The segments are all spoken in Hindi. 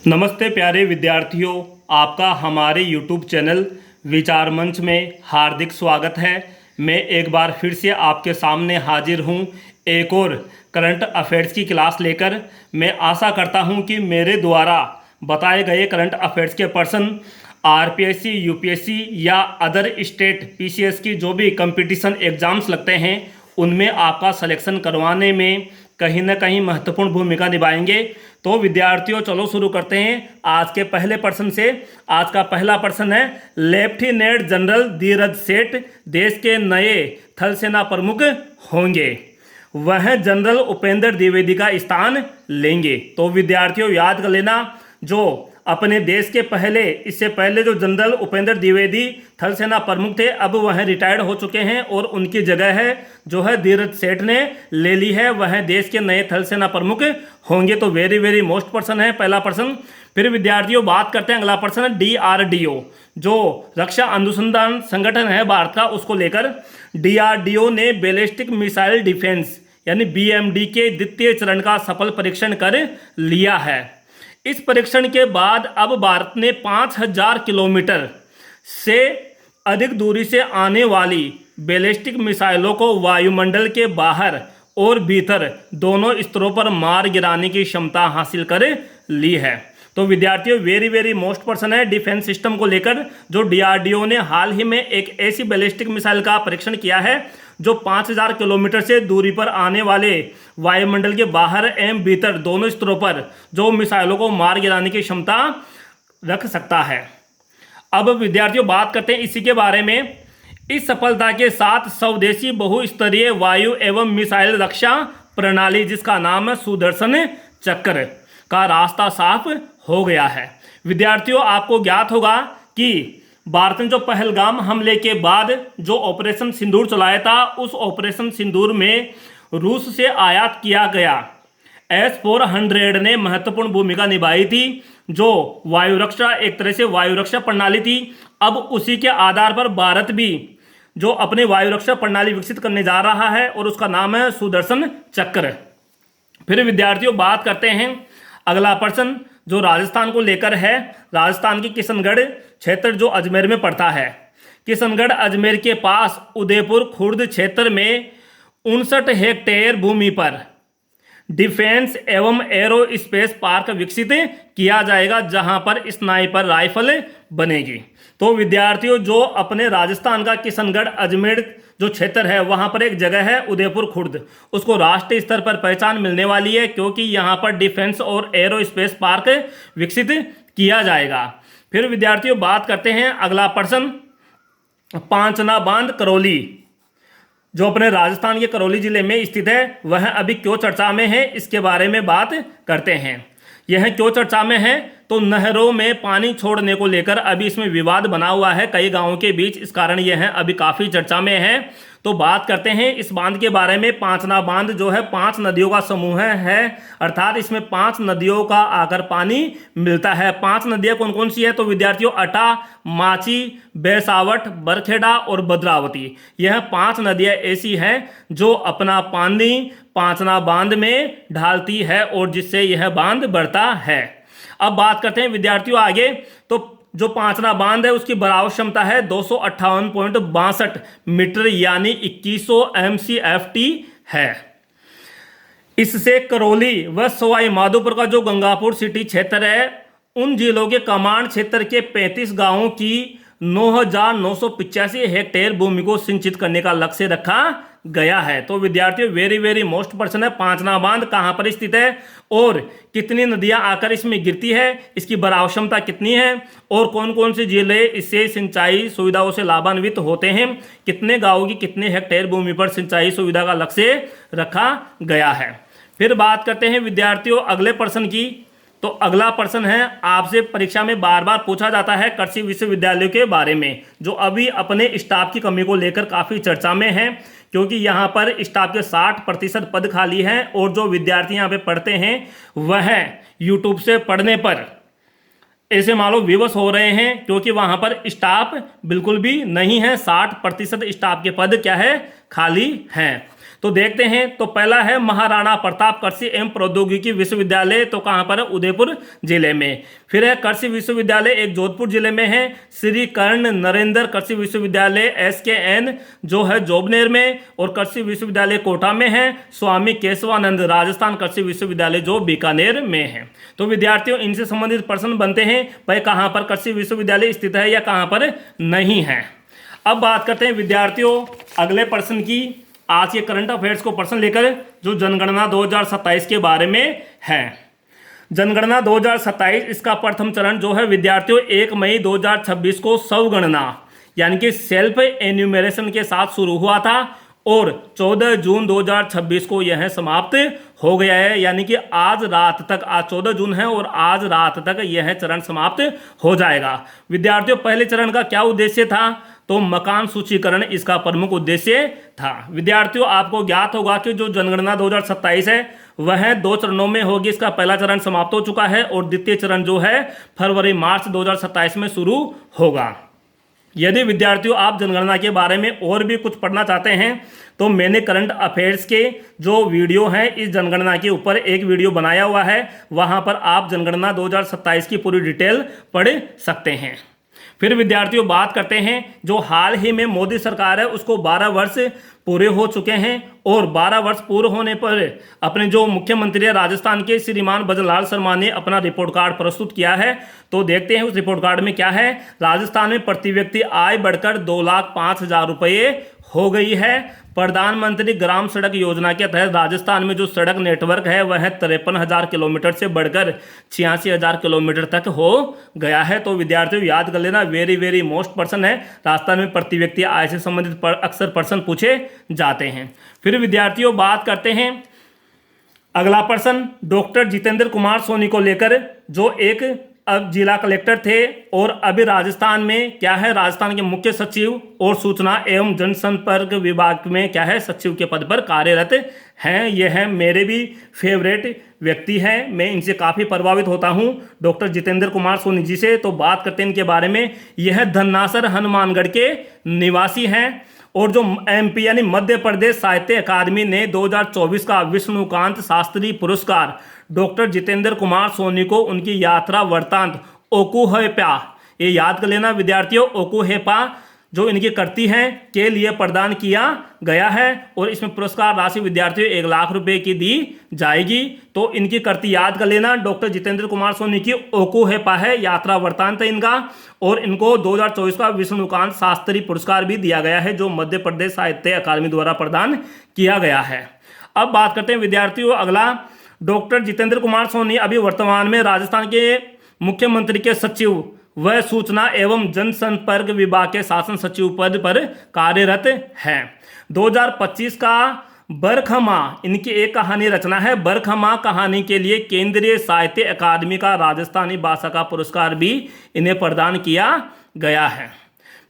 नमस्ते प्यारे विद्यार्थियों, आपका हमारे YouTube चैनल विचार मंच में हार्दिक स्वागत है। मैं एक बार फिर से आपके सामने हाजिर हूं एक और करंट अफेयर्स की क्लास लेकर। मैं आशा करता हूं कि मेरे द्वारा बताए गए करंट अफेयर्स के प्रश्न आरपीएससी, यूपीएससी या अदर स्टेट पीसीएस की जो भी कंपटीशन एग्जाम्स लगते हैं उनमें आपका सिलेक्शन करवाने में कहीं ना कहीं महत्वपूर्ण भूमिका निभाएंगे। तो विद्यार्थियों, चलो शुरू करते हैं आज के पहले प्रश्न से। आज का पहला प्रश्न है, लेफ्टिनेंट जनरल धीरज सेठ देश के नए थल सेना प्रमुख होंगे, वह जनरल उपेंद्र द्विवेदी का स्थान लेंगे। तो विद्यार्थियों याद कर लेना, जो अपने देश के इससे पहले जो जनरल उपेंद्र द्विवेदी थल सेना प्रमुख थे, अब वह रिटायर्ड हो चुके हैं और उनकी जगह है जो है धीरज सेठ ने ले ली है, वह देश के नए थल सेना प्रमुख होंगे। तो वेरी मोस्ट प्रश्न है पहला प्रश्न। फिर विद्यार्थियों बात करते हैं, अगला प्रश्न डीआरडीओ जो रक्षा अनुसंधान संगठन है भारत का, उसको लेकर डीआरडीओ ने बैलिस्टिक मिसाइल डिफेंस यानी बीएमडी के द्वितीय चरण का सफल परीक्षण कर लिया है। इस परीक्षण के बाद अब भारत ने 5000 किलोमीटर से अधिक दूरी से आने वाली बैलिस्टिक मिसाइलों को वायुमंडल के बाहर और भीतर दोनों स्तरों पर मार गिराने की क्षमता हासिल कर ली है। तो विद्यार्थियों वेरी मोस्ट प्रश्न है डिफेंस सिस्टम को लेकर, जो डीआरडीओ ने हाल ही में एक ऐसी बैलिस्टिक मिसाइल का परीक्षण किया है जो 5000 किलोमीटर से दूरी पर आने वाले वायुमंडल के बाहर एवं भीतर दोनों स्तरों पर जो मिसाइलों को मार गिराने की क्षमता रख सकता है। अब विद्यार्थियों बात करते हैं इसी के बारे में। इस सफलता के साथ स्वदेशी बहुस्तरीय वायु एवं मिसाइल रक्षा प्रणाली, जिसका नाम है सुदर्शन चक्र, का रास्ता साफ हो गया है। विद्यार्थियों आपको ज्ञात होगा कि भारत ने जो पहलगाम हमले के बाद जो ऑपरेशन सिंदूर चलाया था, उस ऑपरेशन सिंदूर में रूस से आयात किया गया S-400 ने महत्वपूर्ण भूमिका निभाई थी, जो वायु रक्षा एक तरह से वायु रक्षा प्रणाली थी। अब उसी के आधार पर भारत भी जो अपने वायु रक्षा प्रणाली विकसित करने जा रहा है और उसका नाम है सुदर्शन चक्र। फिर विद्यार्थियों बात करते हैं अगला प्रश्न जो राजस्थान को लेकर है। राजस्थान की किशनगढ़ क्षेत्र जो अजमेर में पड़ता है, किशनगढ़ अजमेर के पास उदयपुर खुर्द क्षेत्र में 59 हेक्टेयर भूमि पर डिफेंस एवं एरोस्पेस पार्क विकसित किया जाएगा, जहां पर स्नाइपर राइफल बनेगी। तो विद्यार्थियों जो अपने राजस्थान का किशनगढ़ अजमेर जो क्षेत्र है, वहां पर एक जगह है उदयपुर खुर्द, उसको राष्ट्रीय स्तर पर पहचान मिलने वाली है क्योंकि यहां पर डिफेंस और एरोस्पेस पार्क विकसित किया जाएगा। फिर विद्यार्थियों बात करते हैं अगला प्रश्न, पांचना बांध करौली जो अपने राजस्थान के करौली जिले में स्थित है, वह अभी क्यों चर्चा में है, इसके बारे में बात करते हैं। यह क्यों चर्चा में है, तो नहरों में पानी छोड़ने को लेकर अभी इसमें विवाद बना हुआ है कई गांवों के बीच, इस कारण यह अभी काफ़ी चर्चा में है। तो बात करते हैं इस बांध के बारे में। पांचना बांध जो है 5 नदियों का समूह है, अर्थात इसमें 5 नदियों का आकर पानी मिलता है। 5 नदियां कौन कौन सी है, तो विद्यार्थियों अटा, माची, बेसावट, बरखेड़ा और भद्रावती, यह 5 नदियां ऐसी हैं जो अपना पानी पांचना बांध में ढालती है और जिससे यह बांध बढ़ता है। अब बात करते हैं विद्यार्थियों आगे, तो जो पांचना बांध है उसकी बराबर क्षमता है 258.62 मीटर यानी 2100 MCFT है। इससे करौली व सवाई माधोपुर का जो गंगापुर सिटी क्षेत्र है, उन जिलों के कमांड क्षेत्र के 35 गांवों की 9985 हेक्टेयर भूमि को सिंचित करने का लक्ष्य रखा गया है। तो विद्यार्थियों वेरी मोस्ट प्रश्न है, पांचना बांध कहां पर स्थित है और कितनी नदियां आकर इसमें गिरती है, इसकी बराबर क्षमता कितनी है और कौन कौन से जिले इससे सिंचाई सुविधाओं से लाभान्वित होते हैं, कितने गांवों की कितने हेक्टेयर भूमि पर सिंचाई सुविधा का लक्ष्य रखा गया है। फिर बात करते हैं विद्यार्थियों अगले प्रश्न की। तो अगला प्रश्न है, आपसे परीक्षा में बार बार पूछा जाता है कृषि विश्वविद्यालयों के बारे में, जो अभी अपने स्टाफ की कमी को लेकर काफ़ी चर्चा में है, क्योंकि यहाँ पर स्टाफ के 60% पद खाली हैं और जो विद्यार्थी यहाँ पे पढ़ते हैं वह यूट्यूब से पढ़ने पर ऐसे मानो विवश हो रहे हैं, क्योंकि वहाँ पर स्टाफ बिल्कुल भी नहीं है, 60% स्टाफ के पद क्या है खाली हैं। तो देखते हैं। तो पहला है महाराणा प्रताप कृषि एवं प्रौद्योगिकी विश्वविद्यालय, तो कहाँ पर है? उदयपुर जिले में। फिर है कृषि विश्वविद्यालय, एक जोधपुर जिले में है। श्री कर्ण नरेंद्र कृषि विश्वविद्यालय SKN जो है जोबनेर में, और कृषि विश्वविद्यालय कोटा में है। स्वामी केशवानंद राजस्थान कृषि विश्वविद्यालय जो बीकानेर में है। तो विद्यार्थियों इनसे संबंधित प्रश्न बनते हैं, भाई कहाँ पर कृषि विश्वविद्यालय स्थित है या कहाँ पर नहीं है। अब बात करते हैं विद्यार्थियों अगले प्रश्न की। आज के करंट अफेयर्स को प्रश्न लेकर जो जनगणना 2027 के बारे में है। जनगणना 2027 इसका प्रथम चरण जो है विद्यार्थियों 1 मई 2026 को स्वगणना यानी कि सेल्फ एन्यूमरेशन के साथ शुरू हुआ था, और 14 जून 2026 को यह समाप्त हो गया है। यानी कि आज रात तक, आज 14 जून है और आज रात तक यह चरण समाप्त हो जाएगा। विद्यार्थियों पहले चरण का क्या उद्देश्य था? तो मकान सूचीकरण इसका प्रमुख उद्देश्य था। विद्यार्थियों आपको ज्ञात होगा कि जो जनगणना 2027 है वह 2 चरणों में होगी। इसका पहला चरण समाप्त हो चुका है और द्वितीय चरण जो है फरवरी मार्च 2027 में शुरू होगा। यदि विद्यार्थियों आप जनगणना के बारे में और भी कुछ पढ़ना चाहते हैं तो मैंने करंट अफेयर्स के जो वीडियो हैं इस जनगणना के ऊपर एक वीडियो बनाया हुआ है, वहां पर आप जनगणना 2027 की पूरी डिटेल पढ़ सकते हैं। फिर विद्यार्थियों बात करते हैं जो हाल ही में मोदी सरकार है उसको 12 वर्ष पूरे हो चुके हैं, और 12 वर्ष पूरे होने पर अपने जो मुख्यमंत्री है राजस्थान के श्रीमान भजनलाल शर्मा ने अपना रिपोर्ट कार्ड प्रस्तुत किया है। तो देखते हैं उस रिपोर्ट कार्ड में क्या है। राजस्थान में प्रति व्यक्ति आय बढ़कर 2,05,000 रुपये हो गई है। प्रधानमंत्री ग्राम सड़क योजना के तहत राजस्थान में जो सड़क नेटवर्क है वह 53,000 किलोमीटर से बढ़कर 86,000 किलोमीटर तक हो गया है। तो विद्यार्थियों याद कर लेना, वेरी मोस्ट प्रश्न है। राजस्थान में प्रति व्यक्ति आय से संबंधित अक्सर प्रश्न पूछे जाते हैं। फिर विद्यार्थियों बात करते हैं अगला प्रश्न डॉक्टर जितेंद्र कुमार सोनी को लेकर, जो एक अब जिला कलेक्टर थे और अभी राजस्थान में क्या है, राजस्थान के मुख्य सचिव और सूचना एवं जनसंपर्क विभाग में क्या है, सचिव के पद पर कार्यरत हैं। यह है मेरे भी फेवरेट व्यक्ति हैं, मैं इनसे काफ़ी प्रभावित होता हूं, डॉक्टर जितेंद्र कुमार सोनी जी से। तो बात करते हैं इनके बारे में। यह धन्नासर हनुमानगढ़ के निवासी हैं, और जो MP यानी मध्य प्रदेश साहित्य अकादमी ने 2024 का विष्णुकांत शास्त्री पुरस्कार डॉक्टर जितेंद्र कुमार सोनी को उनकी यात्रा वृत्तांत ओकुहेपा, ये याद कर लेना विद्यार्थियों, ओकुहेपा जो इनकी कृति हैं के लिए प्रदान किया गया है, और इसमें पुरस्कार राशि विद्यार्थियों 1 लाख रुपए की दी जाएगी। तो इनकी कृति याद कर लेना, डॉक्टर जितेंद्र कुमार सोनी की ओकुहेपा है, यात्रा वृत्तांत है इनका, और इनको 2024 का विष्णुकांत शास्त्री पुरस्कार भी दिया गया है जो मध्य प्रदेश साहित्य अकादमी द्वारा प्रदान किया गया है। अब बात करते हैं विद्यार्थियों अगला, डॉक्टर जितेंद्र कुमार सोनी अभी वर्तमान में राजस्थान के मुख्यमंत्री के सचिव व सूचना एवं जनसंपर्क विभाग के शासन सचिव पद पर कार्यरत हैं। 2025 का बरखमा इनकी एक कहानी रचना है। बरखमा कहानी के लिए केंद्रीय साहित्य अकादमी का राजस्थानी भाषा का पुरस्कार भी इन्हें प्रदान किया गया है।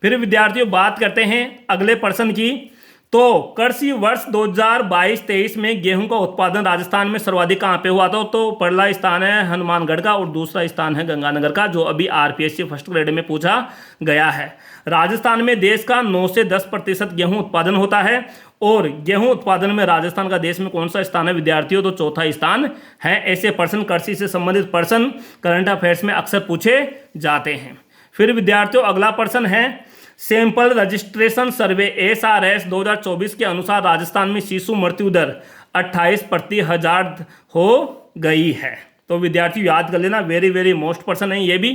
फिर विद्यार्थियों बात करते हैं अगले प्रश्न की। तो कृषि वर्ष 2022-23 में गेहूं का उत्पादन राजस्थान में सर्वाधिक कहां पे हुआ था? तो पहला स्थान है हनुमानगढ़ का और दूसरा स्थान है गंगानगर का, जो अभी RPSC फर्स्ट ग्रेड में पूछा गया है। राजस्थान में देश का 9 से 10% गेहूं उत्पादन होता है, और गेहूं उत्पादन में राजस्थान का देश में कौन सा स्थान है विद्यार्थियों? तो चौथा स्थान है। ऐसे प्रश्न कृषि से संबंधित प्रश्न करंट अफेयर्स में अक्सर पूछे जाते हैं। फिर विद्यार्थियों अगला प्रश्न है सैंपल रजिस्ट्रेशन सर्वे SRS 2024 के अनुसार राजस्थान में शिशु मृत्यु दर 28 प्रति हजार हो गई है। तो विद्यार्थियों याद कर लेना, वेरी मोस्ट प्रश्न है ये भी।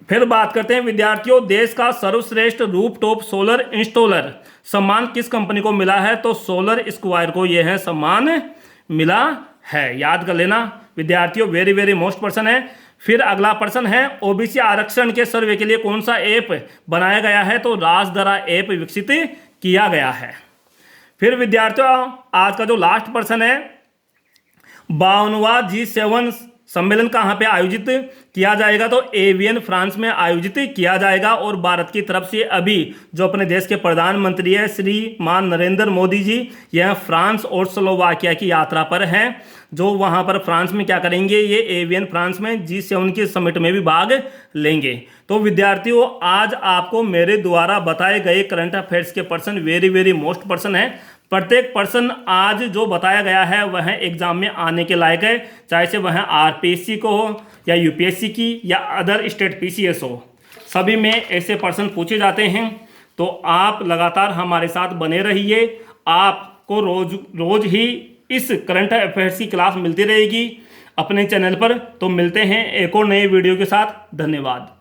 फिर बात करते हैं विद्यार्थियों देश का सर्वश्रेष्ठ रूफटॉप सोलर इंस्टॉलर सम्मान किस कंपनी को मिला है? तो सोलर स्क्वायर को यह है सम्मान मिला है, याद कर लेना विद्यार्थियों, वेरी मोस्ट प्रश्न है। फिर अगला प्रश्न है OBC आरक्षण के सर्वे के लिए कौन सा ऐप बनाया गया है? तो राजदरा ऐप विकसित किया गया है। फिर विद्यार्थियों आज का जो लास्ट प्रश्न है 52वां G7 सम्मेलन कहाँ पे आयोजित किया जाएगा? तो एवियन फ्रांस में आयोजित किया जाएगा, और भारत की तरफ से अभी जो अपने देश के प्रधानमंत्री है श्रीमान नरेंद्र मोदी जी यह फ्रांस और स्लोवाकिया की यात्रा पर हैं, जो वहां पर फ्रांस में क्या करेंगे, ये एवियन फ्रांस में G7 के समिट में भी भाग लेंगे। तो विद्यार्थियों आज आपको मेरे द्वारा बताए गए करंट अफेयर्स के प्रश्न वेरी मोस्ट प्रश्न है प्रत्येक पर्सन आज जो बताया गया है वह एग्जाम में आने के लायक है, चाहे से वह आरपीएससी को हो या यूपीएससी की या अदर स्टेट पीसीएस हो, सभी में ऐसे पर्सन पूछे जाते हैं। तो आप लगातार हमारे साथ बने रहिए, आपको रोज ही इस करंट अफेयर्स की क्लास मिलती रहेगी अपने चैनल पर। तो मिलते हैं एक और नए वीडियो के साथ। धन्यवाद।